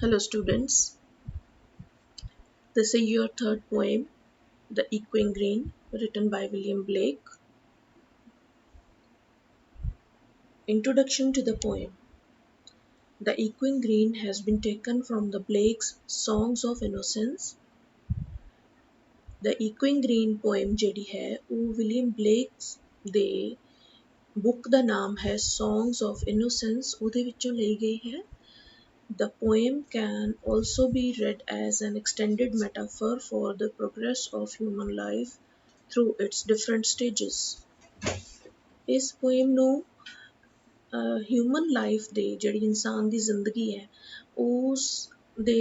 Hello students, this is your third poem, The Echoing Green, written by William Blake. Introduction to the poem. The Echoing Green has been taken from the Blake's Songs of Innocence. The Echoing Green poem ਜਿਹੜੀ ਹੈ ਉਹ William ਬਲੇਕਸ ਦੇ book ਦਾ ਨਾਮ ਹੈ Songs of Innocence, ਉਹਦੇ ਵਿੱਚੋਂ ਲਈ ਗਈ ਹੈ। The poem can also be read as an extended metaphor for the progress of human life through its different stages. ਇਸ poem ਨੂੰ ਹਿਊਮਨ ਲਾਈਫ ਦੇ ਜਿਹੜੀ ਇਨਸਾਨ ਦੀ ਜ਼ਿੰਦਗੀ ਹੈ ਉਸ ਦੇ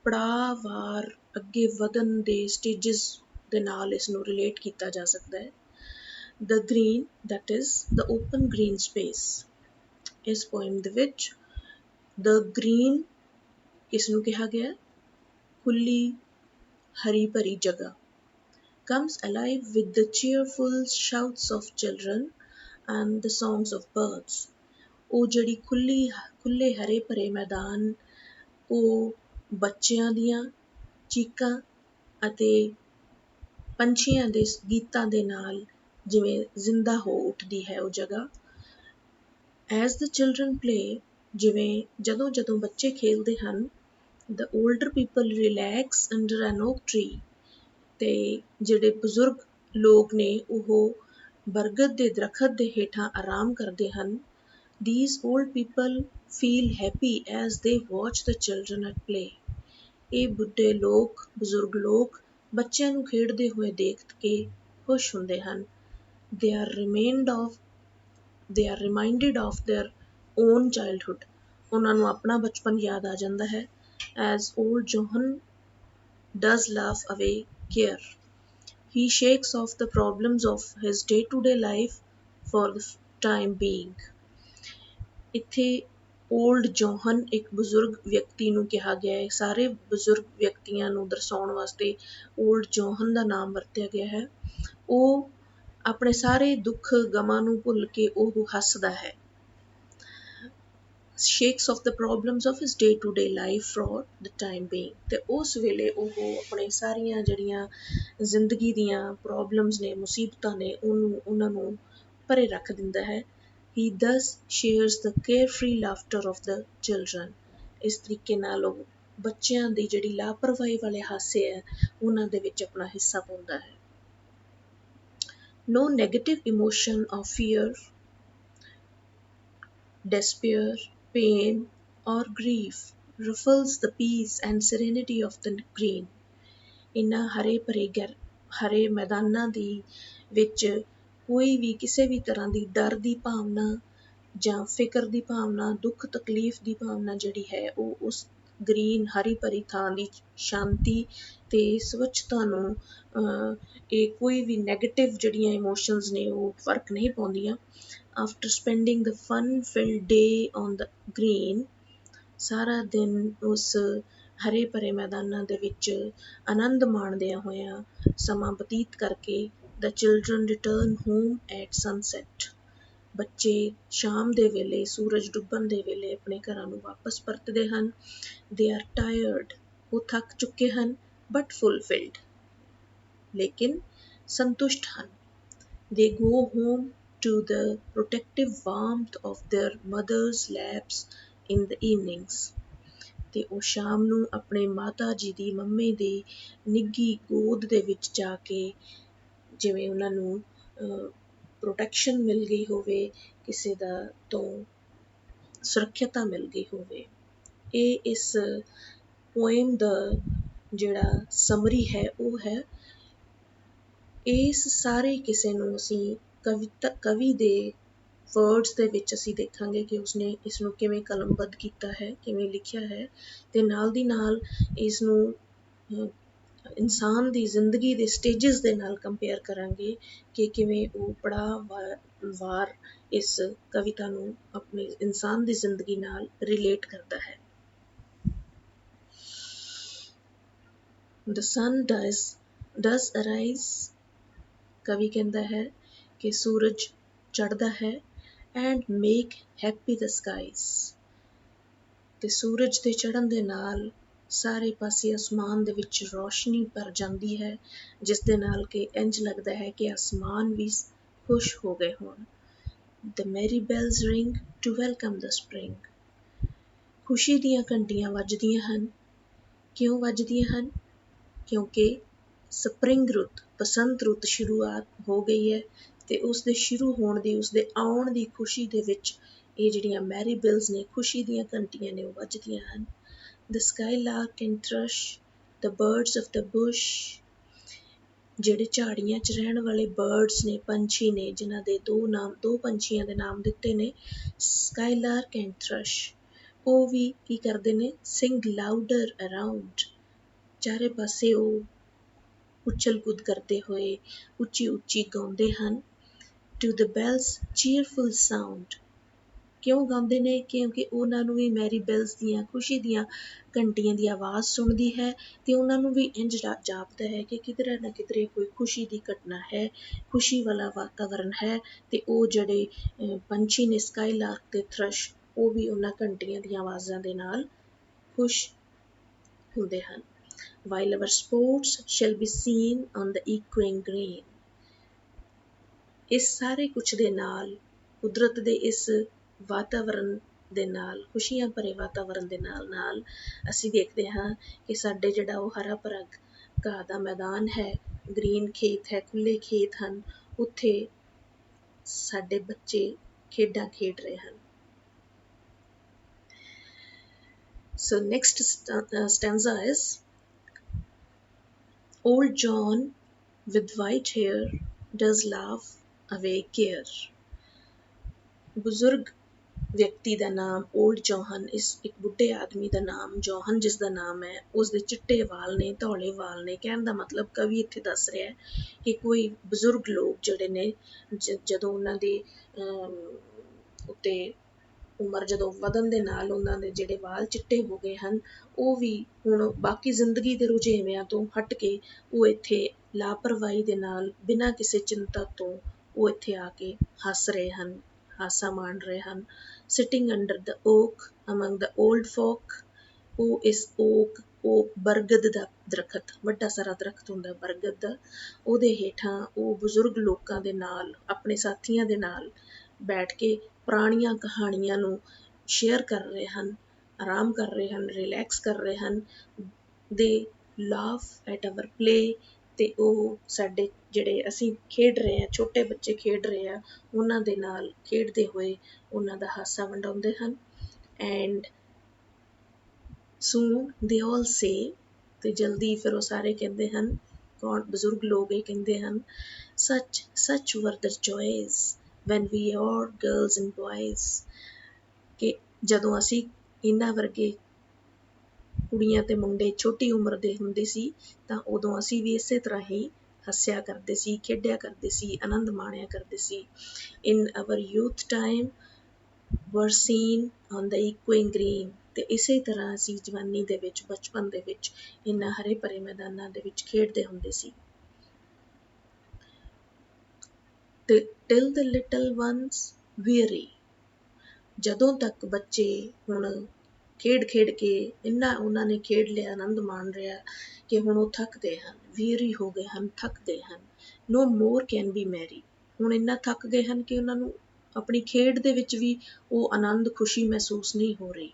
ਪੜਾਅਵਾਰ ਅੱਗੇ ਵਧਣ ਦੇ ਸਟੇਜਸ ਦੇ ਨਾਲ ਇਸ ਨੂੰ ਰਿਲੇਟ ਕੀਤਾ ਜਾ ਸਕਦਾ ਹੈ। The green, that is the open green space. ਇਸ poem ਦੇ ਵਿੱਚ the green ਇਸ ਨੂੰ ਕਿਹਾ ਗਿਆ ਖੁੱਲੀ ਹਰੀ ਭਰੀ ਜਗ੍ਹਾ comes alive with the cheerful shouts of children and the songs of birds. ਉਹ ਜਿਹੜੀ ਖੁੱਲੇ ਹਰੇ ਭਰੇ ਮੈਦਾਨ ਉਹ ਬੱਚਿਆਂ ਦੀਆਂ ਚੀਕਾਂ ਅਤੇ ਪੰਛੀਆਂ ਦੇ ਗੀਤਾਂ ਦੇ ਨਾਲ ਜਿਵੇਂ ਜ਼ਿੰਦਾ ਹੋ ਉੱਠਦੀ ਹੈ ਉਹ ਜਗ੍ਹਾ। As the children play, ਜਿਵੇਂ ਜਦੋਂ ਬੱਚੇ ਖੇਲਦੇ ਹਨ, the older people relax under an oak tree. ਤੇ ਜਿਹੜੇ ਬਜ਼ੁਰਗ ਲੋਕ ਨੇ ਉਹ ਬਰਗਦ ਦੇ ਦਰਖਤ ਦੇ ਹੇਠਾਂ ਆਰਾਮ ਕਰਦੇ ਹਨ। These old people feel happy as they watch the children at play. ਇਹ ਬੁੱਢੇ ਲੋਕ, ਬਜ਼ੁਰਗ ਲੋਕ ਬੱਚਿਆਂ ਨੂੰ ਖੇਡਦੇ ਹੋਏ ਦੇਖ ਕੇ ਖੁਸ਼ ਹੁੰਦੇ ਹਨ। They are reminded of their own childhood. ਉਹਨਾਂ ਨੂੰ ਆਪਣਾ ਬਚਪਨ ਯਾਦ ਆ ਜਾਂਦਾ ਹੈ। As old Johann does laugh away care. He shakes off the problems of his day-to-day life for the time being. ਇੱਥੇ ਓਲਡ ਜੋਹਨ ਇੱਕ ਬਜ਼ੁਰਗ ਵਿਅਕਤੀ ਨੂੰ ਕਿਹਾ ਗਿਆ ਹੈ। ਸਾਰੇ ਬਜ਼ੁਰਗ ਵਿਅਕਤੀਆਂ ਨੂੰ ਦਰਸਾਉਣ ਵਾਸਤੇ ਓਲਡ ਜੋਹਨ ਦਾ ਨਾਮ ਵਰਤਿਆ ਗਿਆ ਹੈ। ਉਹ ਆਪਣੇ ਸਾਰੇ ਦੁੱਖ ਗਮਾਂ ਨੂੰ ਭੁੱਲ ਕੇ ਉਹ ਹੱਸਦਾ ਹੈ। shakes off the problems of his day-to-day life for the time being. ਤੇ ਉਸ ਵੇਲੇ ਉਹ ਆਪਣੇ ਸਾਰੀਆਂ ਜਿਹੜੀਆਂ ਜ਼ਿੰਦਗੀ ਦੀਆਂ ਪ੍ਰੋਬਲਮਸ ਨੇ, ਮੁਸੀਬਤਾਂ ਨੇ, ਉਹਨਾਂ ਨੂੰ ਪਰੇ ਰੱਖ ਦਿੰਦਾ ਹੈ। He thus shares the carefree laughter of the children. ਇਸ ਤਰੀਕੇ ਨਾਲ ਉਹ ਬੱਚਿਆਂ ਦੀ ਜਿਹੜੀ ਲਾਪਰਵਾਹੀ ਵਾਲੇ ਹਾਸੇ ਹੈ ਉਹਨਾਂ ਦੇ ਵਿੱਚ ਆਪਣਾ ਹਿੱਸਾ ਪਾਉਂਦਾ ਹੈ। No negative emotion of fear, despair, pain or grief ruffles the peace and serenity of the green. ਇਹਨਾਂ ਹਰੇ ਮੈਦਾਨਾਂ ਦੀ ਵਿੱਚ ਕੋਈ ਵੀ ਕਿਸੇ ਵੀ ਤਰ੍ਹਾਂ ਦੀ ਡਰ ਦੀ ਭਾਵਨਾ ਜਾਂ ਫਿਕਰ ਦੀ ਭਾਵਨਾ, ਦੁੱਖ ਤਕਲੀਫ ਦੀ ਭਾਵਨਾ ਜਿਹੜੀ ਹੈ ਉਹ ਉਸ ਗ੍ਰੀਨ ਹਰੀ ਭਰੀ ਥਾਂ ਦੀ ਸ਼ਾਂਤੀ ਤੇ ਸਵੱਛਤਾ ਨੂੰ ਇਹ ਕੋਈ ਵੀ ਨੈਗੇਟਿਵ ਜਿਹੜੀਆਂ ਇਮੋਸ਼ਨਸ ਨੇ ਉਹ ਫਰਕ ਨਹੀਂ ਪਾਉਂਦੀਆਂ। After spending the fun-filled day on the green, ਸਾਰਾ ਦਿਨ ਉਸ ਹਰੇ ਭਰੇ ਮੈਦਾਨਾਂ ਦੇ ਵਿੱਚ ਆਨੰਦ ਮਾਣਦਿਆਂ ਹੋਇਆਂ ਸਮਾਂ ਬਤੀਤ ਕਰਕੇ the children return home at sunset. ਬੱਚੇ ਸ਼ਾਮ ਦੇ ਵੇਲੇ, ਸੂਰਜ ਡੁੱਬਣ ਦੇ ਵੇਲੇ ਆਪਣੇ ਘਰਾਂ ਨੂੰ ਵਾਪਸ ਪਰਤਦੇ ਹਨ। They are tired. ਉਹ ਥੱਕ ਚੁੱਕੇ ਹਨ but fulfilled. ਲੇਕਿਨ ਸੰਤੁਸ਼ਟ ਹਨ। They go home to the protective warmth of their mother's laps in the evenings. ਤੇ ਉਹ ਸ਼ਾਮ ਨੂੰ ਆਪਣੇ ਮਾਤਾ ਜੀ ਦੀ, ਮੰਮੀ ਦੀ ਨਿੱਘੀ ਗੋਦ ਦੇ ਵਿੱਚ ਜਾ ਕੇ ਜਿਵੇਂ ਉਹਨਾਂ ਨੂੰ ਪ੍ਰੋਟੈਕਸ਼ਨ ਮਿਲ ਗਈ ਹੋਵੇ, ਕਿਸੇ ਦਾ ਤੋਂ ਸੁਰੱਖਿਅਤਾ ਮਿਲ ਗਈ ਹੋਵੇ। ਇਹ ਇਸ ਪੋਇਮ ਦਾ ਜਿਹੜਾ ਸਮਰੀ ਹੈ ਉਹ ਹੈ। ਇਸ ਸਾਰੇ ਕਿਸੇ ਨੂੰ ਅਸੀਂ ਕਵੀ ਦੇ ਵਰਡਸ ਦੇ ਵਿੱਚ ਅਸੀਂ ਦੇਖਾਂਗੇ ਕਿ ਉਸਨੇ ਇਸ ਨੂੰ ਕਿਵੇਂ ਕਲਮਬੱਧ ਕੀਤਾ ਹੈ, ਕਿਵੇਂ ਲਿਖਿਆ ਹੈ ਤੇ ਨਾਲ ਦੀ ਨਾਲ ਇਸ ਨੂੰ ਇਨਸਾਨ ਦੀ ਜ਼ਿੰਦਗੀ ਦੇ ਸਟੇਜਸ ਦੇ ਨਾਲ ਕੰਪੇਅਰ ਕਰਾਂਗੇ ਕਿ ਕਿਵੇਂ ਉਹ ਪੜਾਅਵਾਰ ਇਸ ਕਵਿਤਾ ਨੂੰ ਆਪਣੀ ਇਨਸਾਨ ਦੀ ਜ਼ਿੰਦਗੀ ਨਾਲ ਰਿਲੇਟ ਕਰਦਾ ਹੈ। The sun does arise. ਕਵੀ ਕਹਿੰਦਾ ਹੈ ਕਿ ਸੂਰਜ ਚੜ੍ਹਦਾ ਹੈ and make happy the skies. ਤੇ ਸੂਰਜ ਦੇ ਚੜ੍ਹਨ ਦੇ ਨਾਲ ਸਾਰੇ ਪਾਸੇ ਅਸਮਾਨ ਦੇ ਵਿੱਚ ਰੌਸ਼ਨੀ ਭਰ ਜਾਂਦੀ ਹੈ, ਜਿਸ ਦੇ ਨਾਲ ਕਿ ਇੰਝ ਲੱਗਦਾ ਹੈ ਕਿ ਅਸਮਾਨ ਵੀ ਖੁਸ਼ ਹੋ ਗਏ ਹੋਣ। The merry bells ring to welcome the spring. ਖੁਸ਼ੀ ਦੀਆਂ ਘੰਟੀਆਂ ਵੱਜਦੀਆਂ ਹਨ। ਕਿਉਂ ਵੱਜਦੀਆਂ ਹਨ? ਕਿਉਂਕਿ ਸਪਰਿੰਗ ਰੁੱਤ, ਬਸੰਤ ਰੁੱਤ ਸ਼ੁਰੂਆਤ ਹੋ ਗਈ ਹੈ ਤੇ ਉਸ ਦੇ ਸ਼ੁਰੂ ਹੋਣ ਦੀ, ਉਸ ਦੇ ਆਉਣ ਦੀ ਖੁਸ਼ੀ ਦੇ ਵਿੱਚ ਇਹ ਜਿਹੜੀਆਂ ਮੈਰੀ ਬਿਲਸ ਨੇ, ਖੁਸ਼ੀ ਦੀਆਂ ਘੰਟੀਆਂ ਨੇ, ਉਹ ਵੱਜਦੀਆਂ ਹਨ। The skylark and thrush, the birds of the bush, ਜਿਹੜੇ ਝਾੜੀਆਂ 'ਚ ਰਹਿਣ ਵਾਲੇ ਬਰਡਸ ਨੇ, ਪੰਛੀ ਨੇ, ਜਿਨ੍ਹਾਂ ਦੇ ਦੋ ਪੰਛੀਆਂ ਦੇ ਨਾਮ ਦਿੱਤੇ ਨੇ, skylark and thrush, ਉਹ ਵੀ ਕੀ ਕਰਦੇ ਨੇ? Sing louder around, ਚਾਰੇ ਪਾਸੇ ਉਹ ਉਛਲ ਕੂਦ ਕਰਦੇ ਹੋਏ ਉੱਚੀ ਉੱਚੀ ਗਾਉਂਦੇ ਹਨ। To the bells cheerful sound, ਕਿਉਂ ਗਾਉਂਦੇ ਨੇ? ਕਿਉਂਕਿ ਉਹਨਾਂ ਨੂੰ ਵੀ ਮੈਰੀ ਬੈਲਸ ਦੀਆਂ, ਖੁਸ਼ੀ ਦੀਆਂ ਘੰਟੀਆਂ ਦੀ ਆਵਾਜ਼ ਸੁਣਦੀ ਹੈ ਤੇ ਉਹਨਾਂ ਨੂੰ ਵੀ ਇੰਝ ਜਾਪਦਾ ਹੈ ਕਿ ਕਿਧਰੇ ਨਾ ਕਿਧਰੇ ਕੋਈ ਖੁਸ਼ੀ ਦੀ ਘਟਨਾ ਹੈ, ਖੁਸ਼ੀ ਵਾਲਾ ਵਾਤਾਵਰਨ ਹੈ ਤੇ ਉਹ ਜਿਹੜੇ ਪੰਛੀ ਨੇ, ਸਕਾਈਲਾਰਕ ਤੇ ਥਰਸ਼, ਉਹ ਵੀ ਉਹਨਾਂ ਘੰਟੀਆਂ ਦੀਆਂ ਆਵਾਜ਼ਾਂ ਦੇ ਨਾਲ ਖੁਸ਼ ਹੁੰਦੇ ਹਨ। While our sports shall be seen on the echoing green, ਇਸ ਸਾਰੇ ਕੁਛ ਦੇ ਨਾਲ, ਕੁਦਰਤ ਦੇ ਇਸ ਵਾਤਾਵਰਨ ਦੇ ਨਾਲ, ਖੁਸ਼ੀਆਂ ਭਰੇ ਵਾਤਾਵਰਨ ਦੇ ਨਾਲ ਨਾਲ ਅਸੀਂ ਦੇਖਦੇ ਹਾਂ ਕਿ ਸਾਡੇ ਜਿਹੜਾ ਉਹ ਹਰਾ ਭਰਾ ਘਾਹ ਦਾ ਮੈਦਾਨ ਹੈ, ਗ੍ਰੀਨ ਖੇਤ ਹੈ, ਖੁੱਲ੍ਹੇ ਖੇਤ ਹਨ, ਉੱਥੇ ਸਾਡੇ ਬੱਚੇ ਖੇਡਾਂ ਖੇਡ ਰਹੇ ਹਨ। So next stanza is, Old John with white hair does laugh away care. ਬਜ਼ੁਰਗ ਵਿਅਕਤੀ ਦਾ ਨਾਮ ਓਲਡ ਜੌਹਨ, ਇੱਕ ਬੁੱਢੇ ਆਦਮੀ ਦਾ ਨਾਮ ਜੌਹਨ ਜਿਸ ਦਾ ਨਾਮ ਹੈ, ਉਸ ਦੇ ਚਿੱਟੇ ਵਾਲ ਨੇ, ਧੌਲੇ ਵਾਲ ਨੇ। ਕਹਿਣ ਦਾ ਮਤਲਬ ਕਵੀ ਇੱਥੇ ਦੱਸ ਰਿਹਾ ਕਿ ਕੋਈ ਬਜ਼ੁਰਗ ਲੋਕ ਜਿਹੜੇ ਨੇ, ਜਦੋਂ ਉਹਨਾਂ ਦੇ ਉੱਤੇ ਉਮਰ ਜਦੋਂ ਵਧਣ ਦੇ ਨਾਲ ਉਹਨਾਂ ਦੇ ਜਿਹੜੇ ਵਾਲ ਚਿੱਟੇ ਹੋ ਗਏ ਹਨ, ਉਹ ਵੀ ਹੁਣ ਬਾਕੀ ਜ਼ਿੰਦਗੀ ਦੇ ਰੁਝੇਵਿਆਂ ਤੋਂ ਹਟ ਕੇ ਉਹ ਇੱਥੇ ਲਾਪਰਵਾਹੀ ਦੇ ਨਾਲ, ਬਿਨਾਂ ਕਿਸੇ ਚਿੰਤਾ ਤੋਂ ਉਹ ਇੱਥੇ ਆ ਕੇ ਹੱਸ ਰਹੇ ਹਨ, ਹਾਸਾ ਮਾਣ ਰਹੇ ਹਨ। Sitting under the oak among the old folk, ਉਹ ਇਸ ਓਕ ਬਰਗਦ ਦਾ ਦਰਖਤ, ਵੱਡਾ ਸਾਰਾ ਦਰਖਤ ਹੁੰਦਾ ਬਰਗਦ ਦਾ, ਉਹਦੇ ਹੇਠਾਂ ਉਹ ਬਜ਼ੁਰਗ ਲੋਕਾਂ ਦੇ ਨਾਲ, ਆਪਣੇ ਸਾਥੀਆਂ ਦੇ ਨਾਲ ਬੈਠ ਕੇ ਪੁਰਾਣੀਆਂ ਕਹਾਣੀਆਂ ਨੂੰ ਸ਼ੇਅਰ ਕਰ ਰਹੇ ਹਨ, ਆਰਾਮ ਕਰ ਰਹੇ ਹਨ, ਰਿਲੈਕਸ ਕਰ ਰਹੇ ਹਨ। They laugh at our play, ਤੇ ਉਹ ਸਾਡੇ ਜਿਹੜੇ ਅਸੀਂ ਖੇਡ ਰਹੇ ਹਾਂ, ਛੋਟੇ ਬੱਚੇ ਖੇਡ ਰਹੇ ਆ, ਉਹਨਾਂ ਦੇ ਨਾਲ ਖੇਡਦੇ ਹੋਏ ਉਹਨਾਂ ਦਾ ਹਾਸਾ ਵੰਡਾਉਂਦੇ ਹਨ। And soon they all say, ਤੇ ਜਲਦੀ ਫਿਰ ਉਹ ਸਾਰੇ ਕਹਿੰਦੇ ਹਨ, ਕੌਣ? ਬਜ਼ੁਰਗ ਲੋਕ ਇਹ ਕਹਿੰਦੇ ਹਨ, such were the joys when we were girls and boys, ਕਿ ਜਦੋਂ ਅਸੀਂ ਇਹਨਾਂ ਵਰਗੇ ਕੁੜੀਆਂ ਤੇ ਮੁੰਡੇ ਛੋਟੀ ਉਮਰ ਦੇ ਹੁੰਦੇ ਸੀ ਤਾਂ ਉਦੋਂ ਅਸੀਂ ਵੀ ਇਸੇ ਤਰ੍ਹਾਂ ਹੀ ਹੱਸਿਆ ਕਰਦੇ ਸੀ, ਖੇਡਿਆ ਕਰਦੇ ਸੀ, ਆਨੰਦ ਮਾਣਿਆ ਕਰਦੇ ਸੀ। In our youth time were seen on the echoing green, ਤੇ ਇਸੇ ਤਰ੍ਹਾਂ ਅਸੀਂ ਜਵਾਨੀ ਦੇ ਵਿੱਚ, ਬਚਪਨ ਦੇ ਵਿੱਚ ਇਹਨਾਂ ਹਰੇ ਭਰੇ ਮੈਦਾਨਾਂ ਦੇ ਵਿੱਚ ਖੇਡਦੇ ਹੁੰਦੇ ਸੀ। ਤੇ till the little ones weary, ਜਦੋਂ ਤੱਕ ਬੱਚੇ ਹੁਣ ਖੇਡ ਖੇਡ ਕੇ ਇੰਨਾ ਉਹਨਾਂ ਨੇ ਖੇਡ ਲਿਆ, ਆਨੰਦ ਮਾਣ ਰਿਹਾ ਕਿ ਹੁਣ ਉਹ ਥੱਕ ਗਏ ਹਨ, weary ਹੋ ਗਏ ਹਨ, ਥੱਕ ਗਏ ਹਨ। No more can be merry, ਹੁਣ ਇੰਨਾ ਥੱਕ ਗਏ ਹਨ ਕਿ ਉਹਨਾਂ ਨੂੰ ਆਪਣੀ ਖੇਡ ਦੇ ਵਿੱਚ ਵੀ ਉਹ ਆਨੰਦ, ਖੁਸ਼ੀ ਮਹਿਸੂਸ ਨਹੀਂ ਹੋ ਰਹੀ।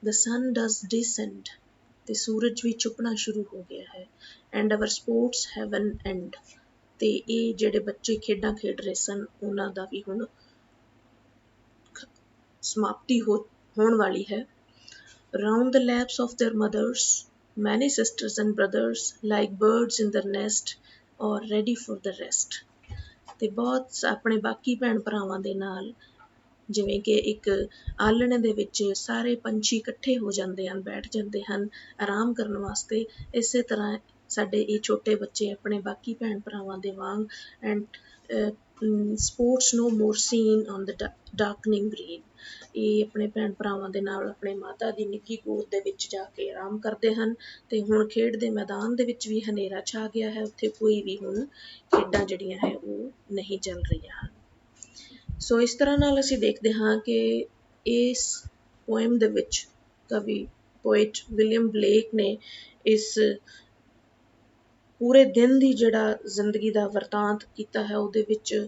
The sun does descend, ਤੇ ਸੂਰਜ ਵੀ ਛੁਪਣਾ ਸ਼ੁਰੂ ਹੋ ਗਿਆ ਹੈ। And our sports have an end, ਤੇ ਇਹ ਜਿਹੜੇ ਬੱਚੇ ਖੇਡਾਂ ਖੇਡ ਰਹੇ ਸਨ, ਉਹਨਾਂ ਦਾ ਵੀ ਹੁਣ ਸਮਾਪਤੀ ਹੋਣ ਵਾਲੀ ਹੈ। Round the laps of their mothers, many sisters and brothers, like birds in their nest, or ready for the rest, ਤੇ ਬਹੁਤ ਆਪਣੇ ਬਾਕੀ ਭੈਣ ਭਰਾਵਾਂ ਦੇ ਨਾਲ, ਜਿਵੇਂ ਕਿ ਇੱਕ ਆਲਣੇ ਦੇ ਵਿੱਚ ਸਾਰੇ ਪੰਛੀ ਇਕੱਠੇ ਹੋ ਜਾਂਦੇ ਹਨ, ਬੈਠ ਜਾਂਦੇ ਹਨ ਆਰਾਮ ਕਰਨ ਵਾਸਤੇ, ਇਸੇ ਤਰ੍ਹਾਂ ਸਾਡੇ ਇਹ ਛੋਟੇ ਬੱਚੇ ਆਪਣੇ ਬਾਕੀ ਭੈਣ ਭਰਾਵਾਂ ਦੇ ਵਾਂਗ and sports no more seen on the darkening green, ਇਹ ਆਪਣੇ ਭੈਣ ਭਰਾਵਾਂ ਦੇ ਨਾਲ ਆਪਣੇ ਮਾਤਾ ਦੀ ਨਿੱਘੀ ਗੋਦ ਦੇ ਵਿੱਚ ਜਾ ਕੇ ਆਰਾਮ ਕਰਦੇ ਹਨ। ਤੇ ਹੁਣ ਖੇਡ ਦੇ ਮੈਦਾਨ ਦੇ ਵਿੱਚ ਵੀ ਹਨੇਰਾ ਛਾ ਗਿਆ ਹੈ, ਉੱਥੇ ਕੋਈ ਵੀ ਹੁਣ ਖੇਡਾਂ ਜਿਹੜੀਆਂ ਹੈ ਉਹ ਨਹੀਂ ਚੱਲ ਰਹੀਆਂ ਹਨ। ਸੋ ਇਸ ਤਰ੍ਹਾਂ ਨਾਲ ਅਸੀਂ ਦੇਖਦੇ ਹਾਂ ਕਿ ਇਸ ਪੋਇਮ ਦੇ ਵਿੱਚ ਕਵੀ ਪੋਇਟ ਵਿਲੀਅਮ ਬਲੇਕ ਨੇ ਇਸ ਪੂਰੇ ਦਿਨ ਦੀ ਜਿਹੜਾ ਜ਼ਿੰਦਗੀ ਦਾ ਵਰਤਾਂਤ ਕੀਤਾ ਹੈ ਉਹਦੇ ਵਿੱਚ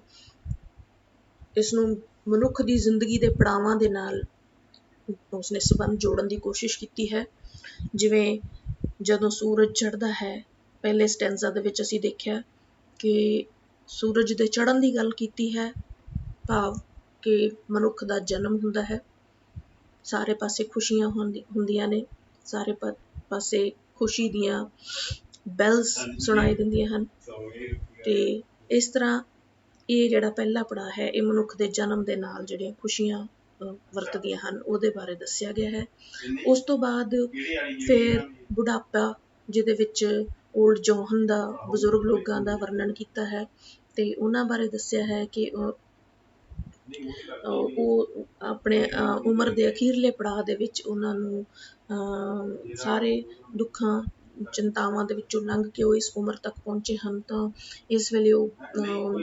ਇਸ ਨੂੰ ਮਨੁੱਖ ਦੀ ਜ਼ਿੰਦਗੀ ਦੇ ਪੜਾਵਾਂ ਦੇ ਨਾਲ ਉਸਨੇ ਸੰਬੰਧ ਜੋੜਨ ਦੀ ਕੋਸ਼ਿਸ਼ ਕੀਤੀ ਹੈ। ਜਿਵੇਂ ਜਦੋਂ ਸੂਰਜ ਚੜ੍ਹਦਾ ਹੈ, ਪਹਿਲੇ ਸਟੈਂਜ਼ਾ ਦੇ ਵਿੱਚ ਅਸੀਂ ਦੇਖਿਆ ਕਿ ਸੂਰਜ ਦੇ ਚੜ੍ਹਨ ਦੀ ਗੱਲ ਕੀਤੀ ਹੈ, ਭਾਵ ਕਿ ਮਨੁੱਖ ਦਾ ਜਨਮ ਹੁੰਦਾ ਹੈ, ਸਾਰੇ ਪਾਸੇ ਖੁਸ਼ੀਆਂ ਹੁੰਦੀਆਂ ਨੇ, ਸਾਰੇ ਪਾਸੇ ਖੁਸ਼ੀ ਦੀਆਂ ਬੈਲਸ ਸੁਣਾਈ ਦਿੰਦੀਆਂ ਹਨ। ਤੇ ਇਸ ਤਰ੍ਹਾਂ ਇਹ ਜਿਹੜਾ ਪਹਿਲਾ ਪੜਾਅ ਹੈ ਇਹ ਮਨੁੱਖ ਦੇ ਜਨਮ ਦੇ ਨਾਲ ਜਿਹੜੀਆਂ ਖੁਸ਼ੀਆਂ ਵਰਤਦੀਆਂ ਹਨ ਉਹਦੇ ਬਾਰੇ ਦੱਸਿਆ ਗਿਆ ਹੈ। ਉਸ ਤੋਂ ਬਾਅਦ ਫਿਰ ਬੁਢਾਪਾ, ਜਿਹਦੇ ਵਿੱਚ ਓਲਡ ਜੌਹਨ ਦਾ, ਬਜ਼ੁਰਗ ਲੋਕਾਂ ਦਾ ਵਰਣਨ ਕੀਤਾ ਹੈ ਤੇ ਉਹਨਾਂ ਬਾਰੇ ਦੱਸਿਆ ਹੈ ਕਿ ਉਹ ਆਪਣੇ ਉਮਰ ਦੇ ਅਖੀਰਲੇ ਪੜਾਅ ਦੇ ਵਿੱਚ ਉਹਨਾਂ ਨੂੰ ਸਾਰੇ ਦੁੱਖਾਂ ਚਿੰਤਾਵਾਂ ਦੇ ਵਿੱਚੋਂ ਲੰਘ ਕੇ ਉਹ ਇਸ ਉਮਰ ਤੱਕ ਪਹੁੰਚੇ ਹਨ। ਤਾਂ ਇਸ ਵੇਲੇ ਉਹ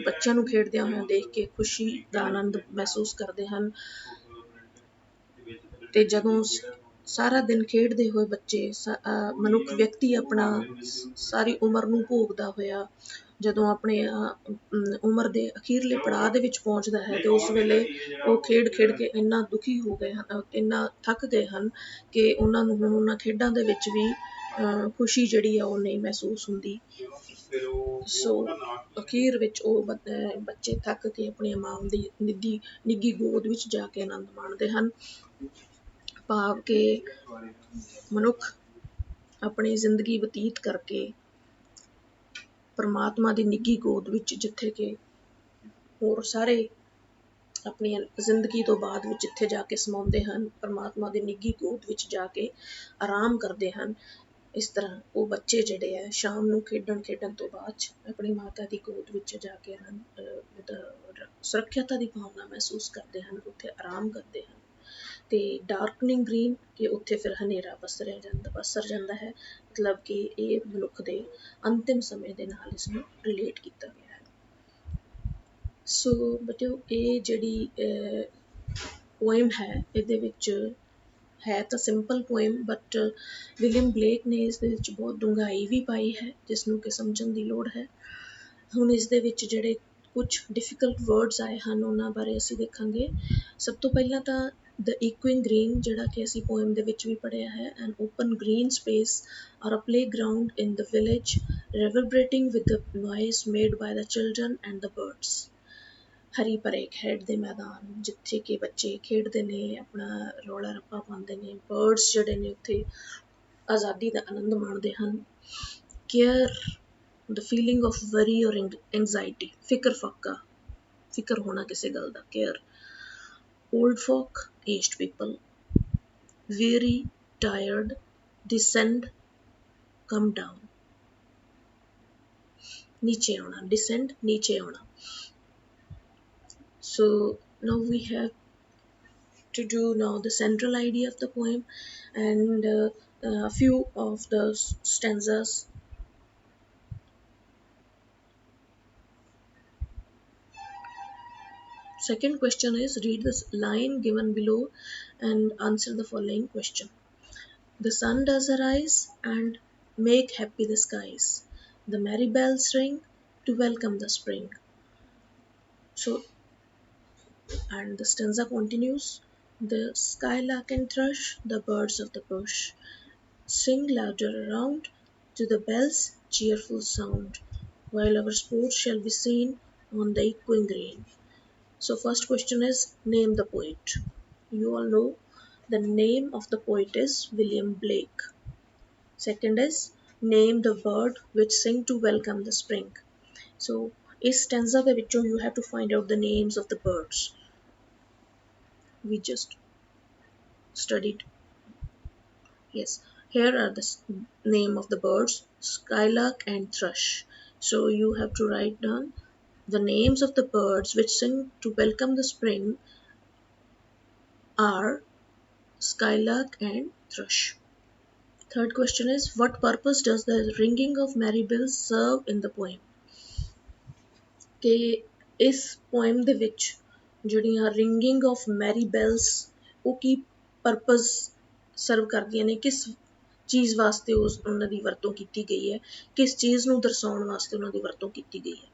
ਬੱਚਿਆਂ ਨੂੰ ਖੇਡਦਿਆਂ ਹੋਇਆਂ ਦੇਖ ਕੇ ਖੁਸ਼ੀ ਦਾ ਆਨੰਦ ਮਹਿਸੂਸ ਕਰਦੇ ਹਨ। ਤੇ ਜਦੋਂ ਸਾਰਾ ਦਿਨ ਖੇਡਦੇ ਹੋਏ ਬੱਚੇ ਮਨੁੱਖ ਵਿਅਕਤੀ ਆਪਣਾ ਸਾਰੀ ਉਮਰ ਨੂੰ ਭੋਗਦਾ ਹੋਇਆ ਜਦੋਂ ਆਪਣੇ ਉਮਰ ਦੇ ਅਖੀਰਲੇ ਪੜਾਅ ਦੇ ਵਿੱਚ ਪਹੁੰਚਦਾ ਹੈ ਤੇ ਉਸ ਵੇਲੇ ਉਹ ਖੇਡ ਕੇ ਇੰਨਾ ਦੁਖੀ ਹੋ ਗਏ ਹਨ, ਇੰਨਾ ਥੱਕ ਗਏ ਹਨ ਕਿ ਉਹਨਾਂ ਨੂੰ ਹੁਣ ਉਹਨਾਂ ਖੇਡਾਂ ਦੇ ਵਿੱਚ ਵੀ ਖੁਸ਼ੀ ਜਿਹੜੀ ਆ ਉਹ ਨਹੀਂ ਮਹਿਸੂਸ ਹੁੰਦੀ। ਸੋ ਅਖੀਰ ਵਿੱਚ ਉਹ ਬੱਚੇ ਥੱਕ ਕੇ ਆਪਣੀ ਮਾਂ ਦੀ ਨਿੱਘੀ ਗੋਦ ਵਿੱਚ ਜਾ ਕੇ ਆਨੰਦ ਮਾਣਦੇ ਹਨ, ਭਾਵ ਕਿ ਮਨੁੱਖ ਆਪਣੀ ਜ਼ਿੰਦਗੀ ਬਤੀਤ ਕਰਕੇ ਪਰਮਾਤਮਾ ਦੀ ਨਿੱਘੀ ਗੋਦ ਵਿੱਚ, ਜਿੱਥੇ ਕਿ ਹੋਰ ਸਾਰੇ ਆਪਣੀ ਜ਼ਿੰਦਗੀ ਤੋਂ ਬਾਅਦ ਵਿੱਚ ਜਿੱਥੇ ਜਾ ਕੇ ਸਮਾਉਂਦੇ ਹਨ, ਪਰਮਾਤਮਾ ਦੀ ਨਿੱਘੀ ਗੋਦ ਵਿੱਚ ਜਾ ਕੇ ਆਰਾਮ ਕਰਦੇ ਹਨ। ਇਸ ਤਰ੍ਹਾਂ ਉਹ ਬੱਚੇ ਜਿਹੜੇ ਆ ਸ਼ਾਮ ਨੂੰ ਖੇਡਣ ਤੋਂ ਬਾਅਦ ਆਪਣੀ ਮਾਤਾ ਦੀ ਗੋਦ ਵਿੱਚ ਜਾ ਕੇ ਸੁਰੱਖਿਅਤਾ ਦੀ ਭਾਵਨਾ ਮਹਿਸੂਸ ਕਰਦੇ ਹਨ, ਉੱਥੇ ਆਰਾਮ ਕਰਦੇ ਹਨ। ਤੇ ਡਾਰਕਨਿੰਗ ਗ੍ਰੀਨ, ਕਿ ਉੱਥੇ ਫਿਰ ਹਨੇਰਾ ਪਸਰ ਜਾਂਦਾ ਹੈ, ਮਤਲਬ ਕਿ ਇਹ ਮਨੁੱਖ ਦੇ ਅੰਤਿਮ ਸਮੇਂ ਦੇ ਨਾਲ ਇਸ ਨੂੰ ਰਿਲੇਟ ਕੀਤਾ ਗਿਆ ਹੈ। ਸੋ ਬੱਚਿਓ, ਇਹ ਜਿਹੜੀ ਪੋਇਮ ਹੈ ਇਹਦੇ ਵਿੱਚ ਹੈ ਤਾਂ simple poem, but William Blake ਨੇ ਇਸ ਦੇ ਵਿੱਚ ਬਹੁਤ ਡੂੰਘਾਈ ਵੀ ਪਾਈ ਹੈ ਜਿਸ ਨੂੰ ਕਿ ਸਮਝਣ ਦੀ ਲੋੜ ਹੈ। ਹੁਣ ਇਸ ਦੇ ਵਿੱਚ ਜਿਹੜੇ ਕੁਝ ਡਿਫੀਕਲਟ ਵਰਡਸ ਆਏ ਹਨ ਉਹਨਾਂ ਬਾਰੇ ਅਸੀਂ ਦੇਖਾਂਗੇ। ਸਭ ਤੋਂ ਪਹਿਲਾਂ ਤਾਂ The equine green, ਜਿਹੜਾ ਕਿ ਅਸੀਂ ਪੋਇਮ ਦੇ ਵਿੱਚ ਵੀ ਪੜ੍ਹਿਆ ਹੈ, an open green space or a playground in the village, reverberating with the noise made by the children and the birds. ਹਰੀ ਭਰੇ ਖੇਡ ਦੇ ਮੈਦਾਨ, ਜਿੱਥੇ ਕਿ ਬੱਚੇ ਖੇਡਦੇ ਨੇ, ਆਪਣਾ ਰੌਲਾ ਰੱਪਾ ਪਾਉਂਦੇ ਨੇ, ਬਰਡਸ ਜਿਹੜੇ ਨੇ ਉੱਥੇ ਆਜ਼ਾਦੀ ਦਾ ਆਨੰਦ ਮਾਣਦੇ ਹਨ। Care, the feeling of worry or anxiety, ਫਿਕਰ ਹੋਣਾ ਕਿਸੇ ਗੱਲ ਦਾ, care. Old folk, aged people. Weary, tired, descend, come down. नीचे आना, descend, नीचे आना. So now we have to do now the central idea of the poem and a few of the stanzas. Second question is, read this line given below and answer the following question. The sun does arise and make happy the skies. The merry bells ring to welcome the spring. So, and the stanza continues. The skylark and thrush, the birds of the bush, sing louder around to the bell's cheerful sound, while our sports shall be seen on the echoing green. So first question is, name the poet. You all know the name of the poet is William Blake. Second is, name the bird which sing to welcome the spring. So is stanza de vichon you have to find out the names of the birds we just studied. Yes, here are the name of the birds, skylark and thrush. So you have to write down the names of the birds which sing to welcome the spring are skylark and thrush. Third question is, what purpose does the ringing of merry bells serve in the poem? कि इस poem ਦੇ ਵਿੱਚ ਜਿਹੜੀਆਂ ringing of merry bells ਉਹ ਕੀ purpose ਸਰਵ ਕਰਦੀਆਂ ਨੇ, ਕਿਸ ਚੀਜ਼ ਵਾਸਤੇ ਉਹਨਾਂ ਦੀ ਵਰਤੋਂ ਕੀਤੀ ਗਈ ਹੈ, ਕਿਸ ਚੀਜ਼ ਨੂੰ ਦਰਸਾਉਣ ਵਾਸਤੇ ਉਹਨਾਂ ਦੀ ਵਰਤੋਂ ਕੀਤੀ ਗਈ ਹੈ।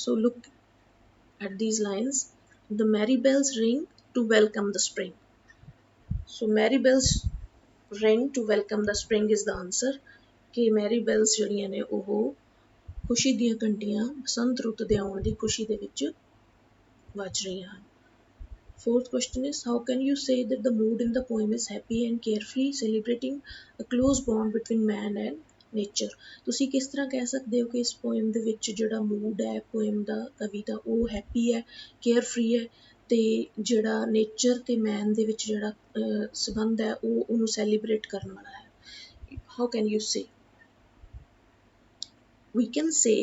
So look at these lines. The merry bells ring to welcome the spring. So merry bells ring to welcome the spring is the answer, ਕਿ ਮੈਰੀ ਬੈਲਸ ਜਿਹੜੀਆਂ ਨੇ ਉਹ ਖੁਸ਼ੀ ਦੀਆਂ ਘੰਟੀਆਂ ਬਸੰਤ ਰੁੱਤ ਦੇ ਆਉਣ ਦੀ ਖੁਸ਼ੀ ਦੇ ਵਿੱਚ ਵੱਜ ਰਹੀਆਂ ਹਨ। Fourth question is, how can you say that the mood in the poem is happy and carefree, celebrating a close bond between man and nature? ਤੁਸੀਂ ਕਿਸ ਤਰ੍ਹਾਂ ਕਹਿ ਸਕਦੇ ਹੋ ਕਿ ਇਸ ਪੋਇਮ ਦੇ ਵਿੱਚ ਜਿਹੜਾ ਮੂਡ ਹੈ ਪੋਇਮ ਦਾ, ਕਵੀ ਦਾ, ਉਹ ਹੈਪੀ ਹੈ, ਕੇਅਰਫ੍ਰੀ ਹੈ, ਤੇ ਜਿਹੜਾ ਨੇਚਰ ਤੇ ਮੈਨ ਦੇ ਵਿੱਚ ਜਿਹੜਾ ਸੰਬੰਧ ਹੈ ਉਹ ਉਹਨੂੰ ਸੈਲੀਬ੍ਰੇਟ ਕਰਨ ਵਾਲਾ ਹੈ? How can you say? We can say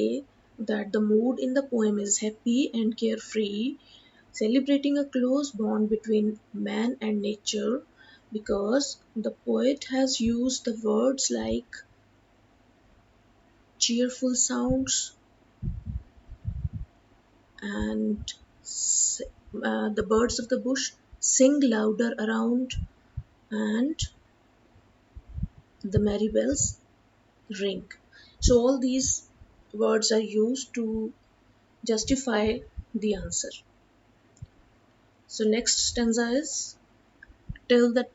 that the mood in the poem is happy and carefree, celebrating a close bond between man and nature, because the poet has used the words like cheerful sounds and the birds of the bush sing louder around and the merry bells ring. So all these words are used to justify the answer. So next stanza is, till the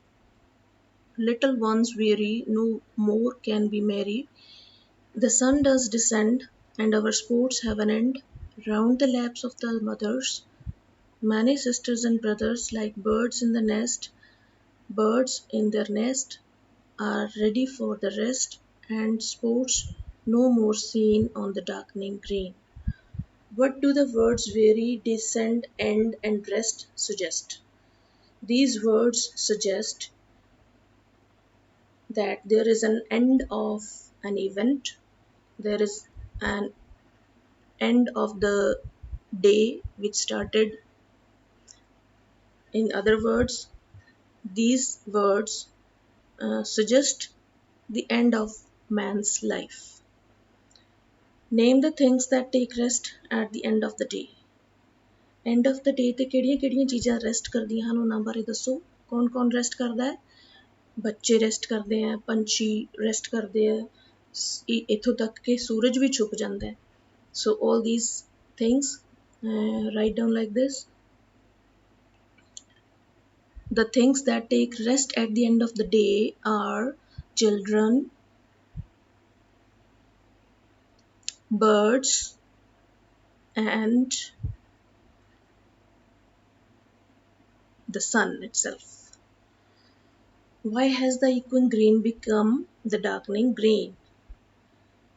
little ones weary, no more can be merry. The sun does descend, and our sports have an end. Round the laps of the mothers, many sisters and brothers, like birds in the nest, birds in their nest, are ready for the rest, and sports no more seen on the darkening green. What do the words weary, descend, end, and rest suggest? These words suggest that there is an end of an event, there is an end of the day which started. In other words, these words suggest the end of man's life. Name the things that take rest at the end of the day. End of the day ਤੇ ਕਿਹੜੀਆਂ-ਕਿਹੜੀਆਂ ਚੀਜ਼ਾਂ rest ਕਰਦੀਆਂ ਹਨ ਉਹਨਾਂ ਬਾਰੇ ਦੱਸੋ। ਕੌਣ-ਕੌਣ rest ਕਰਦਾ ਹੈ? ਬੱਚੇ ਰੈਸਟ ਕਰਦੇ ਆ, ਪੰਛੀ ਰੈਸਟ ਕਰਦੇ ਆ, ਇੱਥੋਂ ਤੱਕ ਕਿ ਸੂਰਜ ਵੀ ਛੁਪ ਜਾਂਦਾ ਹੈ। So all these things, write down like this. The things that take rest at the end of the day are children, birds, and the sun itself. Why has the equine green become the darkening green?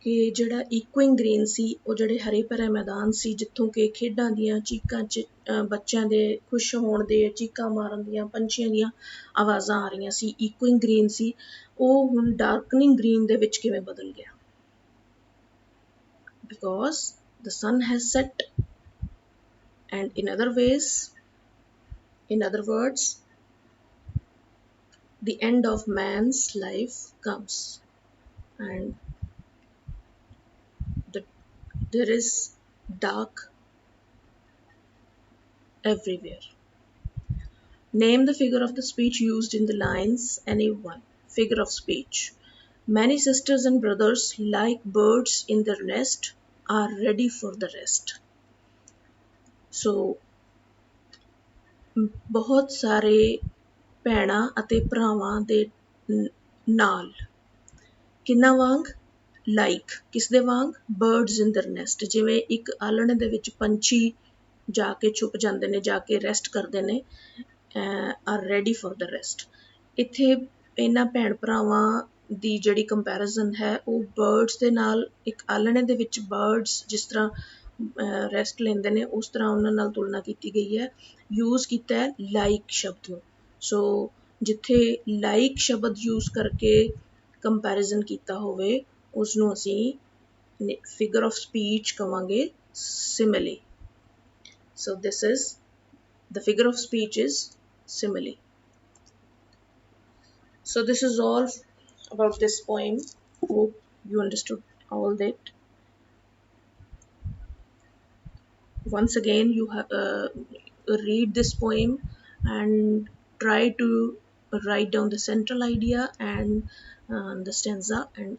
ਕਿ ਜਿਹੜਾ ਇਕੁਇੰਗ green ਸੀ ਉਹ ਜਿਹੜੇ ਹਰੇ ਭਰੇ ਮੈਦਾਨ ਸੀ ਜਿੱਥੋਂ ਕਿ ਖੇਡਾਂ ਦੀਆਂ ਚੀਕਾਂ ਬੱਚਿਆਂ ਦੇ ਖੁਸ਼ ਹੋਣ ਦੇ ਚੀਕਾਂ ਮਾਰਨ ਦੀਆਂ ਪੰਛੀਆਂ ਦੀਆਂ ਆਵਾਜ਼ਾਂ ਆ ਰਹੀਆਂ ਸੀ, ਇਕੁਇੰਗ ਗ੍ਰੀਨ ਸੀ, ਉਹ ਹੁਣ ਡਾਰਕਨਿੰਗ ਗ੍ਰੀਨ ਦੇ ਵਿੱਚ ਕਿਵੇਂ ਬਦਲ ਗਿਆ? Because the sun has set, and in other words, the end of man's life comes, and there is dark everywhere. Name the figure of the speech used in the lines. Any one. Figure of speech. Many sisters and brothers, like birds in their nest, are ready for the rest. So, ਬਹੁਤ ਸਾਰੇ ਭੈਣਾਂ ਅਤੇ ਭਰਾਵਾਂ ਦੇ ਨਾਲ, ਕਿੰਨਾ ਵਾਂਗ? Like, ਕਿਸ ਦੇ ਵਾਂਗ? ਬਰਡਸ ਇਨ ਦੇਅਰ ਨੈਸਟ, ਜਿਵੇਂ ਇੱਕ ਆਲਣੇ ਦੇ ਵਿੱਚ ਪੰਛੀ ਜਾ ਕੇ ਛੁਪ ਜਾਂਦੇ ਨੇ, ਜਾ ਕੇ ਰੈਸਟ ਕਰਦੇ ਨੇ, are ready for the rest. ਇੱਥੇ ਇਹਨਾਂ ਭੈਣ ਭਰਾਵਾਂ ਦੀ ਜਿਹੜੀ ਕੰਪੈਰੀਜ਼ਨ ਹੈ ਉਹ ਬਰਡਸ ਦੇ ਨਾਲ, ਇੱਕ ਆਲਣੇ ਦੇ ਵਿੱਚ ਬਰਡਸ ਜਿਸ ਤਰ੍ਹਾਂ ਰੈਸਟ ਲੈਂਦੇ ਨੇ ਉਸ ਤਰ੍ਹਾਂ ਉਹਨਾਂ ਨਾਲ ਤੁਲਨਾ ਕੀਤੀ ਗਈ ਹੈ। ਯੂਜ਼ ਕੀਤਾ ਹੈ ਲਾਈਕ ਸ਼ਬਦ ਨੂੰ। ਸੋ ਜਿੱਥੇ ਲਾਈਕ ਸ਼ਬਦ ਯੂਜ਼ ਕਰਕੇ ਕੰਪੈਰੀਜ਼ਨ ਕੀਤਾ ਹੋਵੇ ਉਸਨੂੰ ਅਸੀਂ ਫਿਗਰ ਆਫ ਸਪੀਚ ਕਵਾਂਗੇ simile. So this is the figure of speech is simile. So this is all about this poem. Hope you understood all that. Once again, you read this poem and try to write down the central idea and the stanza and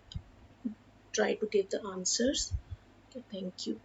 try to give the answers. Okay, thank you.